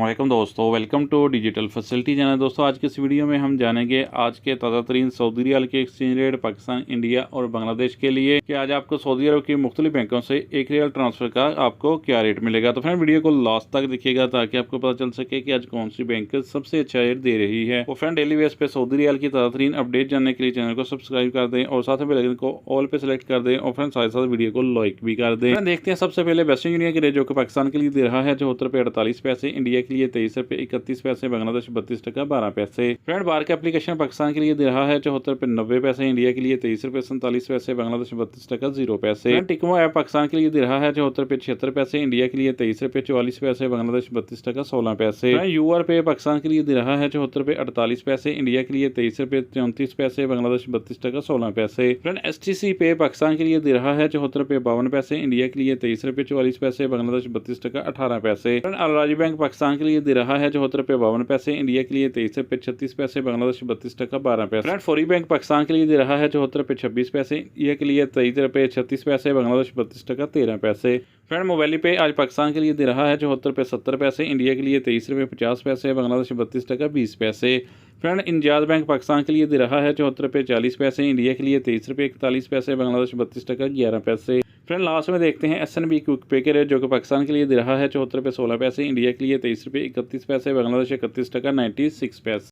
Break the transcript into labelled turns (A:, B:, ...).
A: अस्सलाम दोस्तों, welcome to digital facility channel. दोस्तों आज की इस वीडियो में हम जानेंगे आज के ताज़ा तरीन सऊदी रियाल के एक्सचेंज रेट पाकिस्तान, इंडिया और बांग्लादेश के लिए कि आज आपको सऊदी अरब की मुख्तलिफ बैंकों से एक रियाल ट्रांसफर का आपको क्या रेट मिलेगा। तो फ्रेंड वीडियो को लास्ट तक देखिएगा ताकि आपको पता चल सके कि आज कौन सी बैंक सबसे अच्छा रेट दे रही है। और फ्रेंड डेली बेस पे सऊदी रियाल की ताज़ा तरीन अपडेट जानने के लिए चैनल को सब्सक्राइब कर दें और साथ में बेल आइकन को ऑल पे सेलेक्ट कर दें और फ्रेंड साथ साथ वीडियो को लाइक भी कर दें। देखते हैं सबसे पहले वेस्टर्न यूनियन के रेट जो कि पाकिस्तान के लिए दे रहा है 74 रुपये 48 पैसे, इंडिया के लिए 23 रुपये 31 पैसे, बांग्लादेश 32 टका 12 पैसे। फ्रेंड बार का एप्लीकेशन पाकिस्तान के लिए दे रहा है 74 रुपये 90 पैसे, इंडिया के लिए 23 रुपये 47 पैसे, बांग्लादेश 32 टका 0 पैसे। टिकमो ऐप पाकिस्तान के लिए दे रहा है 74 रुपये 76 पैसे, इंडिया के लिए 23 रुपये 44 पैसे, बांग्लादेश 32 टका 16 पैसे। यूआर पे पाकिस्तान के लिए दे रहा है 74 रुपये 48 पैसे, इंडिया के लिए 23 रुपये 34 पैसे, बांग्लादेश 32 टका 16 पैसे। फ्रेंड STC पे पाकिस्तान के लिए दे रहा है 74 रुपये 52 पैसे, इंडिया के लिए 23 रुपये 44 पैसे, बांग्लादेश 32 टका 18 पैसे। अल-राजी बैंक पाकिस्तान के लिए दे रहा है 74 रुपये 52 पैसे, इंडिया के लिए 23 रुपये 36 पैसे, बांग्लादेश 32 टका 12 पैसे। फ्रेंड फौरी बैंक पाकिस्तान के लिए दे रहा है 74 रुपये 26 पैसे, इंडिया के लिए 23 रुपये 36 पैसे, बांग्लादेश 32 टका 13 पैसे। फ्रेंड मोबाइल पे आज पाकिस्तान के लिए दे रहा है 74 रुपये 70 पैसे, इंडिया के लिए 23 रुपये 50 पैसे, बांग्लादेश 32 टका 20 पैसे। फ्रेंड इंजाज बैंक पाकिस्तान के लिए दे रहा है 74 रुपये 40 पैसे, इंडिया के लिए 23 रुपये 41 पैसे, बांग्लादेश 32 टका 11 पैसे। फ्रेंड लास्ट में देखते हैं SNB क्विक पे के रेट जो कि पाकिस्तान के लिए दे रहा है 74 रुपये 16 पैसे, इंडिया के लिए 23 रुपये 31 पैसे, बांग्लादेश 31 टका 96 पैसे।